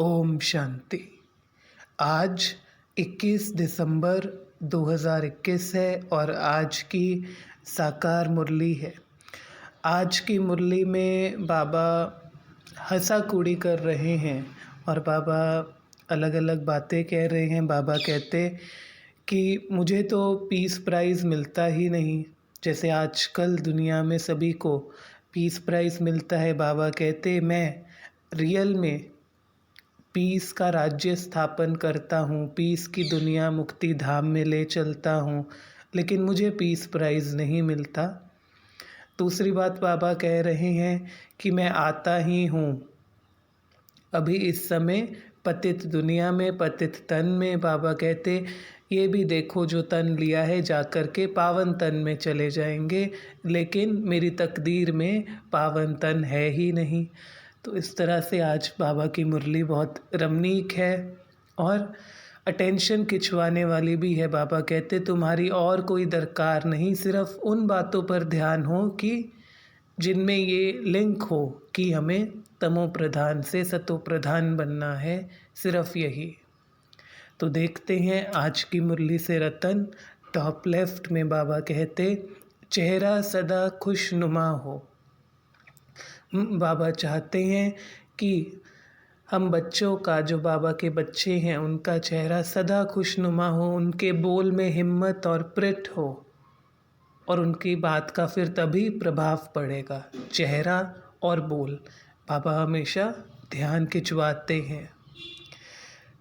ओम शांति। आज 21 दिसंबर 2021 है और आज की साकार मुरली है। आज की मुरली में बाबा हंसा कूड़ी कर रहे हैं और बाबा अलग अलग बातें कह रहे हैं। बाबा कहते कि मुझे तो पीस प्राइज़ मिलता ही नहीं, जैसे आजकल दुनिया में सभी को पीस प्राइज़ मिलता है। बाबा कहते मैं रियल में पीस का राज्य स्थापन करता हूँ, पीस की दुनिया मुक्ति धाम में ले चलता हूँ, लेकिन मुझे पीस प्राइज़ नहीं मिलता। दूसरी बात बाबा कह रहे हैं कि मैं आता ही हूँ अभी इस समय पतित दुनिया में, पतित तन में। बाबा कहते ये भी देखो जो तन लिया है जाकर के पावन तन में चले जाएंगे, लेकिन मेरी तकदीर में पावन तन है ही नहीं। तो इस तरह से आज बाबा की मुरली बहुत रमणीक है और अटेंशन खिंचवाने वाली भी है। बाबा कहते तुम्हारी और कोई दरकार नहीं, सिर्फ उन बातों पर ध्यान हो कि जिनमें ये लिंक हो कि हमें तमो प्रधान से सतो प्रधान बनना है, सिर्फ यही। तो देखते हैं आज की मुरली से रतन। टॉप लेफ्ट में बाबा कहते चेहरा सदा खुशनुमा हो। बाबा चाहते हैं कि हम बच्चों का, जो बाबा के बच्चे हैं, उनका चेहरा सदा खुशनुमा हो, उनके बोल में हिम्मत और प्रिट हो और उनकी बात का फिर तभी प्रभाव पड़ेगा। चेहरा और बोल बाबा हमेशा ध्यान खिंचवाते हैं।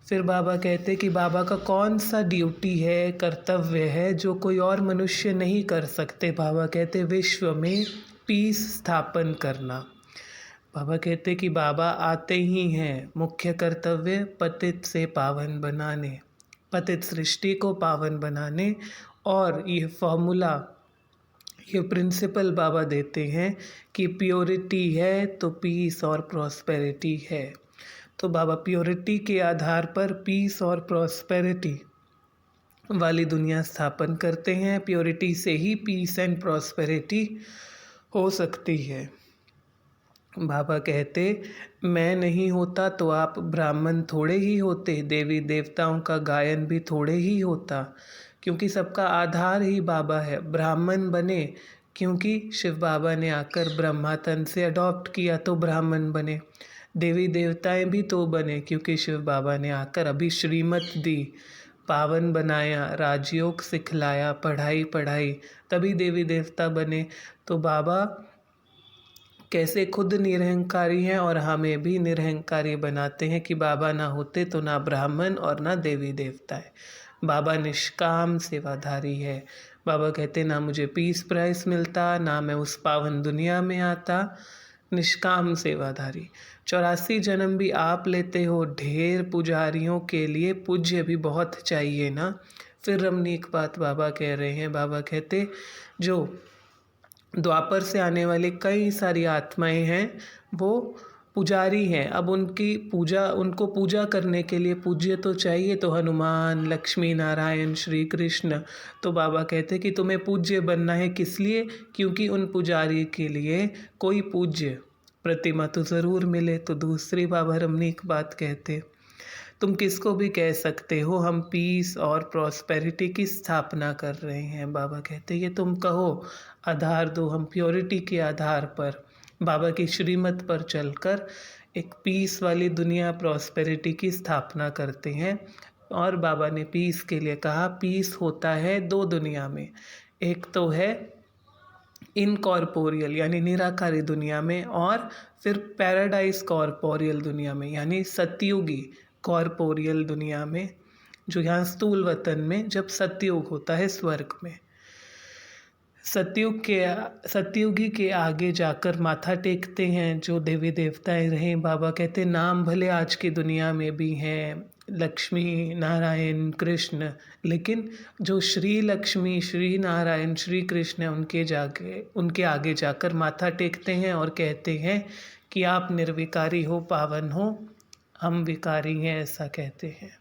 फिर बाबा कहते कि बाबा का कौन सा ड्यूटी है, कर्तव्य है जो कोई और मनुष्य नहीं कर सकते। बाबा कहते विश्व में पीस स्थापन करना। बाबा कहते कि बाबा आते ही हैं, मुख्य कर्तव्य पतित से पावन बनाने, पतित सृष्टि को पावन बनाने। और ये फॉर्मूला, ये प्रिंसिपल बाबा देते हैं कि प्योरिटी है तो पीस और प्रॉस्पेरिटी है। तो बाबा प्योरिटी के आधार पर पीस और प्रॉस्पेरिटी वाली दुनिया स्थापन करते हैं। प्योरिटी से ही पीस एंड प्रॉस्पेरिटी हो सकती है। बाबा कहते मैं नहीं होता तो आप ब्राह्मण थोड़े ही होते, देवी देवताओं का गायन भी थोड़े ही होता, क्योंकि सबका आधार ही बाबा है। ब्राह्मण बने क्योंकि शिव बाबा ने आकर ब्रह्मा तन से अडॉप्ट किया तो ब्राह्मण बने। देवी देवताएं भी तो बने क्योंकि शिव बाबा ने आकर अभी श्रीमत दी, पावन बनाया, राजयोग सिखलाया, पढ़ाई पढ़ाई, तभी देवी देवता बने। तो बाबा कैसे खुद निरहंकारी हैं और हमें भी निरहंकारी बनाते हैं कि बाबा ना होते तो ना ब्राह्मण और ना देवी देवता है। बाबा निष्काम सेवाधारी है। बाबा कहते ना मुझे पीस प्राइस मिलता, ना मैं उस पावन दुनिया में आता। निष्काम सेवाधारी। 84 जन्म भी आप लेते हो, ढेर पुजारियों के लिए पूज्य भी बहुत चाहिए ना। फिर रमणीक बात बाबा कह रहे हैं। बाबा कहते जो द्वापर से आने वाली कई सारी आत्माएं हैं वो पुजारी हैं। अब उनकी पूजा, उनको पूजा करने के लिए पूज्य तो चाहिए, तो हनुमान, लक्ष्मी नारायण, श्री कृष्ण। तो बाबा कहते कि तुम्हें पूज्य बनना है, किस लिए? क्योंकि उन पुजारी के लिए कोई पूज्य प्रतिमा तो ज़रूर मिले। तो दूसरी बाबा रमणीक बात कहते तुम किसको भी कह सकते हो, हम पीस और प्रॉस्पेरिटी की स्थापना कर रहे हैं। बाबा कहते ये तुम कहो, आधार दो, हम प्योरिटी के आधार पर बाबा की श्रीमत पर चलकर एक पीस वाली दुनिया, प्रॉस्पेरिटी की स्थापना करते हैं। और बाबा ने पीस के लिए कहा पीस होता है दो दुनिया में, एक तो है इनकॉर्पोरियल यानी निराकारी दुनिया में, और फिर पैराडाइज कॉर्पोरियल दुनिया में यानी सतयुगी कॉर्पोरियल दुनिया में, जो यहाँ स्थूल वतन में जब सतयुग होता है स्वर्ग में। सतयुगी के आगे जाकर माथा टेकते हैं जो देवी देवताएं रहे। बाबा कहते नाम भले आज की दुनिया में भी हैं, लक्ष्मी नारायण कृष्ण, लेकिन जो श्री लक्ष्मी, श्री नारायण, श्री कृष्ण है, उनके आगे जाकर माथा टेकते हैं और कहते हैं कि आप निर्विकारी हो, पावन हो, हम विकारी हैं, ऐसा कहते हैं।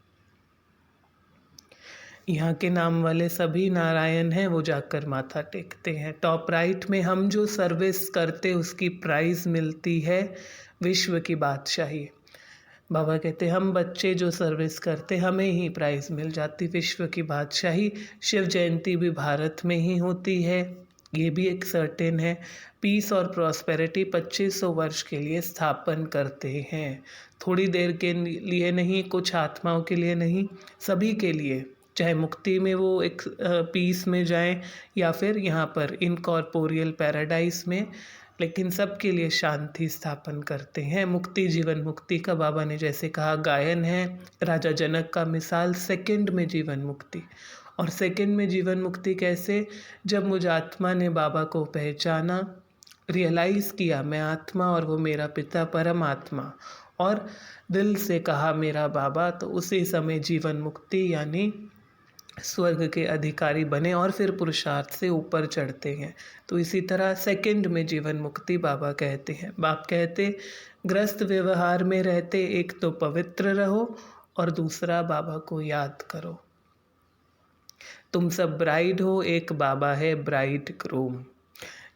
यहाँ के नाम वाले सभी नारायण हैं, वो जाकर माथा टेकते हैं। टॉप राइट में हम जो सर्विस करते उसकी प्राइज़ मिलती है विश्व की बादशाही। बाबा कहते हम बच्चे जो सर्विस करते हमें ही प्राइज़ मिल जाती, विश्व की बादशाही। शिव जयंती भी भारत में ही होती है, ये भी एक सर्टेन है। पीस और प्रॉस्पेरिटी 2500 वर्ष के लिए स्थापन करते हैं, थोड़ी देर के लिए नहीं, कुछ आत्माओं के लिए नहीं, सभी के लिए, चाहे मुक्ति में वो एक पीस में जाएं या फिर यहाँ पर इनकॉर्पोरियल पैराडाइस में, लेकिन सबके लिए शांति स्थापन करते हैं। मुक्ति, जीवन मुक्ति का बाबा ने जैसे कहा गायन है, राजा जनक का मिसाल, सेकंड में जीवन मुक्ति। और सेकंड में जीवन मुक्ति कैसे? जब मुझ आत्मा ने बाबा को पहचाना, रियलाइज़ किया मैं आत्मा और वो मेरा पिता परमात्मा, और दिल से कहा मेरा बाबा, तो उसी समय जीवन मुक्ति यानी स्वर्ग के अधिकारी बने और फिर पुरुषार्थ से ऊपर चढ़ते हैं। तो इसी तरह सेकंड में जीवन मुक्ति बाबा कहते हैं। बाप कहते ग्रस्त व्यवहार में रहते एक तो पवित्र रहो और दूसरा बाबा को याद करो। तुम सब ब्राइड हो, एक बाबा है ब्राइड ग्रूम।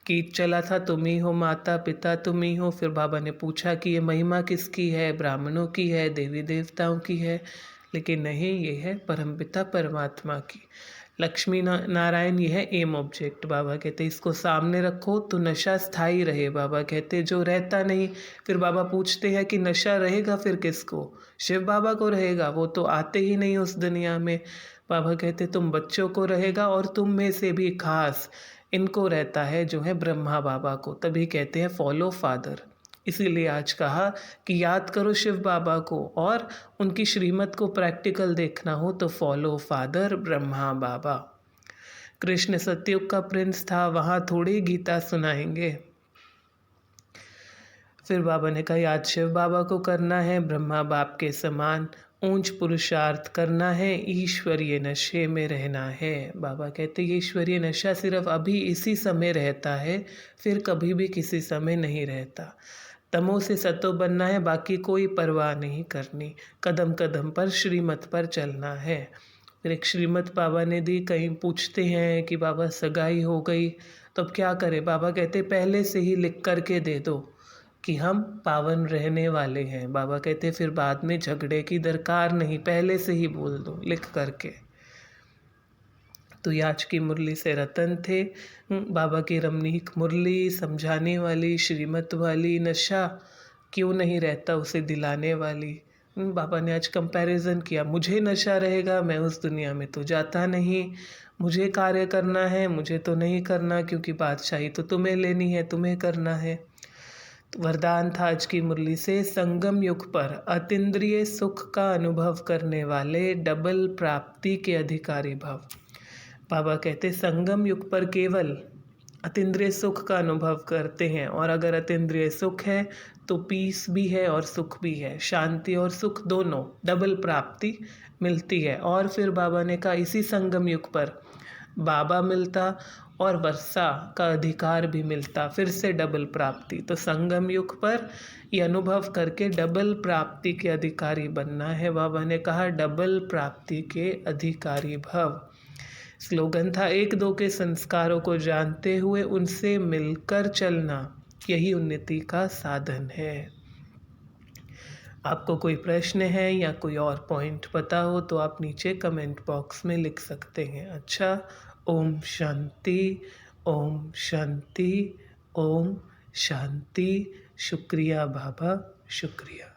गीत चला था तुम ही हो माता पिता तुम ही हो। फिर बाबा ने पूछा कि ये महिमा किसकी है? ब्राह्मणों की है, देवी देवताओं की है? लेकिन नहीं, ये है परमपिता परमात्मा की। लक्ष्मी नारायण ये है एम ऑब्जेक्ट। बाबा कहते इसको सामने रखो तो नशा स्थायी रहे। बाबा कहते जो रहता नहीं। फिर बाबा पूछते हैं कि नशा रहेगा फिर किसको? शिव बाबा को रहेगा, वो तो आते ही नहीं उस दुनिया में। बाबा कहते तुम बच्चों को रहेगा, और तुम में से भी खास इनको रहता है जो है ब्रह्मा बाबा को। तभी कहते हैं फॉलो फादर। इसीलिए आज कहा कि याद करो शिव बाबा को, और उनकी श्रीमत को प्रैक्टिकल देखना हो तो फॉलो फादर ब्रह्मा बाबा। कृष्ण सतयुग का प्रिंस था, वहाँ थोड़ी गीता सुनाएंगे। फिर बाबा ने कहा याद शिव बाबा को करना है, ब्रह्मा बाप के समान ऊंच पुरुषार्थ करना है, ईश्वरीय नशे में रहना है। बाबा कहते ये ईश्वरीय नशा सिर्फ अभी इसी समय रहता है, फिर कभी भी किसी समय नहीं रहता। तमो से सतो बनना है, बाकी कोई परवाह नहीं करनी, कदम कदम पर श्रीमत पर चलना है। फिर एक श्रीमत बाबा ने दी। कहीं पूछते हैं कि बाबा सगाई हो गई तो अब क्या करें? बाबा कहते पहले से ही लिख करके दे दो कि हम पावन रहने वाले हैं। बाबा कहते फिर बाद में झगड़े की दरकार नहीं, पहले से ही बोल दो लिख करके। तो ये आज की मुरली से रतन थे। बाबा की रमणीक मुरली, समझाने वाली, श्रीमत वाली, नशा क्यों नहीं रहता उसे दिलाने वाली। बाबा ने आज कंपैरिजन किया, मुझे नशा रहेगा मैं उस दुनिया में तो जाता नहीं, मुझे कार्य करना है मुझे तो नहीं करना, क्योंकि बादशाही तो तुम्हें लेनी है, तुम्हें करना है। वरदान था आज की मुरली से, संगम युग पर अतीन्द्रिय सुख का अनुभव करने वाले डबल प्राप्ति के अधिकारी भव। बाबा कहते संगम युग पर केवल अतीन्द्रिय सुख का अनुभव करते हैं, और अगर अतीन्द्रिय सुख है तो पीस भी है और सुख भी है, शांति और सुख दोनों डबल प्राप्ति मिलती है। और फिर बाबा ने कहा इसी संगम युग पर बाबा मिलता और वर्षा का अधिकार भी मिलता, फिर से डबल प्राप्ति। तो संगम युग पर ये अनुभव करके डबल प्राप्ति के अधिकारी बनना है। बाबा ने कहा डबल प्राप्ति के अधिकारी भव। स्लोगन था एक दो के संस्कारों को जानते हुए उनसे मिलकर चलना, यही उन्नति का साधन है। आपको कोई प्रश्न है या कोई और पॉइंट पता हो तो आप नीचे कमेंट बॉक्स में लिख सकते हैं। अच्छा, ओम शांति, ओम शांति, ओम शांति। शुक्रिया बाबा, शुक्रिया।